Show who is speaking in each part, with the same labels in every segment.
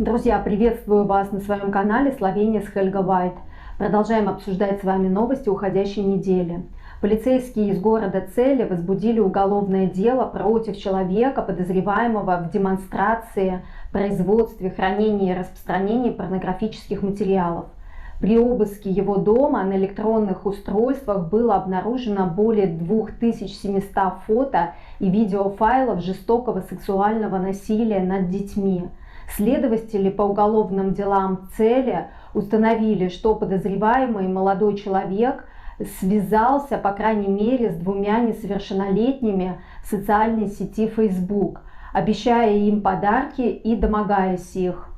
Speaker 1: Друзья, приветствую вас на своем канале Словения с Хельга Вайт. Продолжаем обсуждать с вами новости уходящей недели. Полицейские из города Цели возбудили уголовное дело против человека, подозреваемого в демонстрации, производстве, хранении и распространении порнографических материалов. При обыске его дома на электронных устройствах было обнаружено более 2700 фото и видеофайлов жестокого сексуального насилия над детьми. Следователи по уголовным делам Цели установили, что подозреваемый молодой человек связался, по крайней мере, с двумя несовершеннолетними в социальной сети Facebook, обещая им подарки и домогаясь их.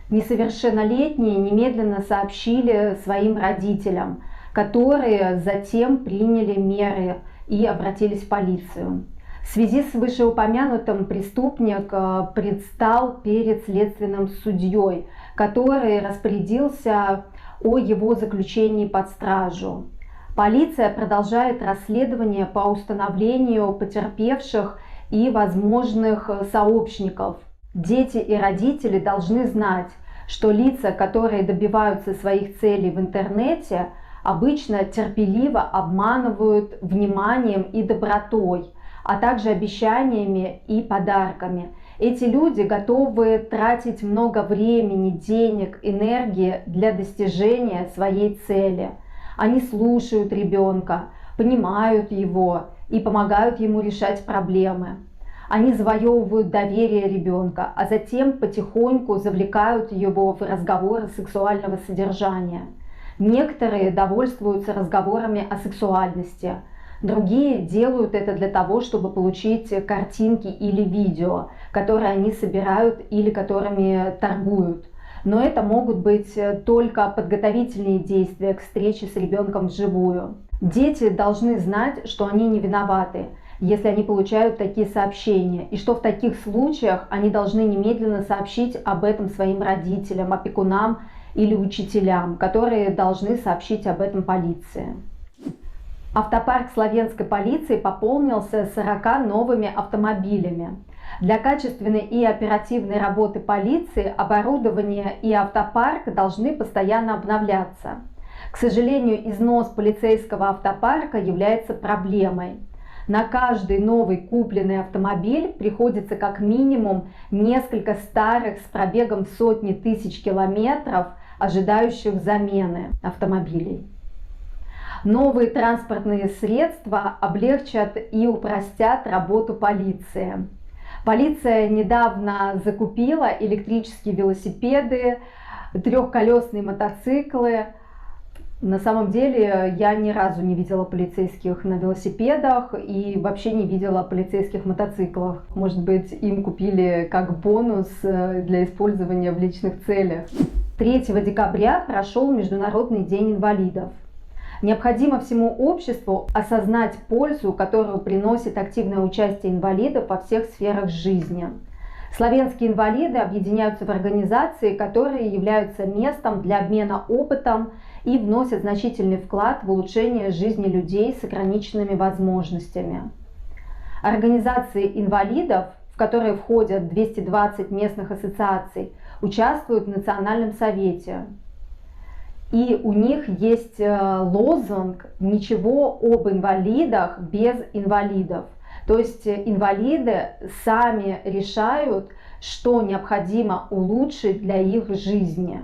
Speaker 1: Несовершеннолетние немедленно сообщили своим родителям, которые затем приняли меры и обратились в полицию. В связи с вышеупомянутым преступник предстал перед следственным судьей, который распорядился о его заключении под стражу. Полиция продолжает расследование по установлению потерпевших и возможных сообщников. Дети и родители должны знать, что лица, которые добиваются своих целей в интернете, обычно терпеливо обманывают вниманием и добротой, а также обещаниями и подарками. Эти люди готовы тратить много времени, денег, энергии для достижения своей цели. Они слушают ребенка, понимают его и помогают ему решать проблемы. Они завоевывают доверие ребенка, а затем потихоньку завлекают его в разговоры сексуального содержания. Некоторые довольствуются разговорами о сексуальности. Другие делают это для того, чтобы получить картинки или видео, которые они собирают или которыми торгуют. Но это могут быть только подготовительные действия к встрече с ребенком вживую. Дети должны знать, что они не виноваты, если они получают такие сообщения, и что в таких случаях они должны немедленно сообщить об этом своим родителям, опекунам или учителям, которые должны сообщить об этом полиции. Автопарк словенской полиции пополнился 40 новыми автомобилями. Для качественной и оперативной работы полиции оборудование и автопарк должны постоянно обновляться. К сожалению, износ полицейского автопарка является проблемой. На каждый новый купленный автомобиль приходится как минимум несколько старых с пробегом в сотни тысяч километров, ожидающих замены автомобилей. Новые транспортные средства облегчат и упростят работу полиции. Полиция недавно закупила электрические велосипеды, трехколесные мотоциклы. На самом деле я ни разу не видела полицейских на велосипедах и вообще не видела полицейских мотоциклах. Может быть, им купили как бонус для использования в личных целях. 3 декабря прошел Международный день инвалидов. Необходимо всему обществу осознать пользу, которую приносит активное участие инвалидов во всех сферах жизни. Словенские инвалиды объединяются в организации, которые являются местом для обмена опытом и вносят значительный вклад в улучшение жизни людей с ограниченными возможностями. Организации инвалидов, в которые входят 220 местных ассоциаций, участвуют в Национальном совете. И у них есть лозунг «Ничего об инвалидах без инвалидов». То есть инвалиды сами решают, что необходимо улучшить для их жизни,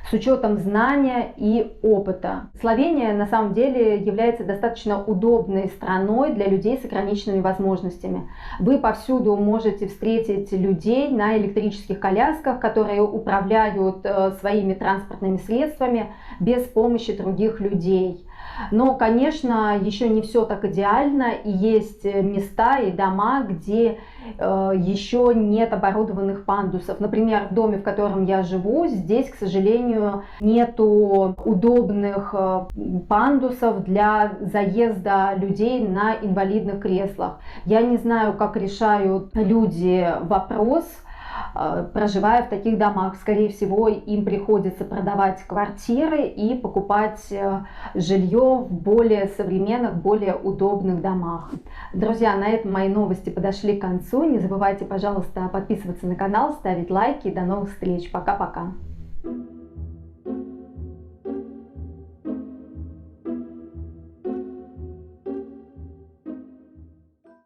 Speaker 1: с учетом знания и опыта. Словения на самом деле является достаточно удобной страной для людей с ограниченными возможностями. Вы повсюду можете встретить людей на электрических колясках, которые управляют своими транспортными средствами без помощи других людей. Но, конечно, еще не все так идеально, и есть места и дома, где еще нет оборудованных пандусов. Например, в доме, в котором я живу, здесь, к сожалению, нету удобных пандусов для заезда людей на инвалидных креслах. Я не знаю, как решают люди вопрос проживая в таких домах. Скорее всего, им приходится продавать квартиры и покупать жилье в более современных, более удобных домах. Друзья, на этом мои новости подошли к концу. Не забывайте, пожалуйста, подписываться на канал, ставить лайки. До новых встреч. Пока-пока.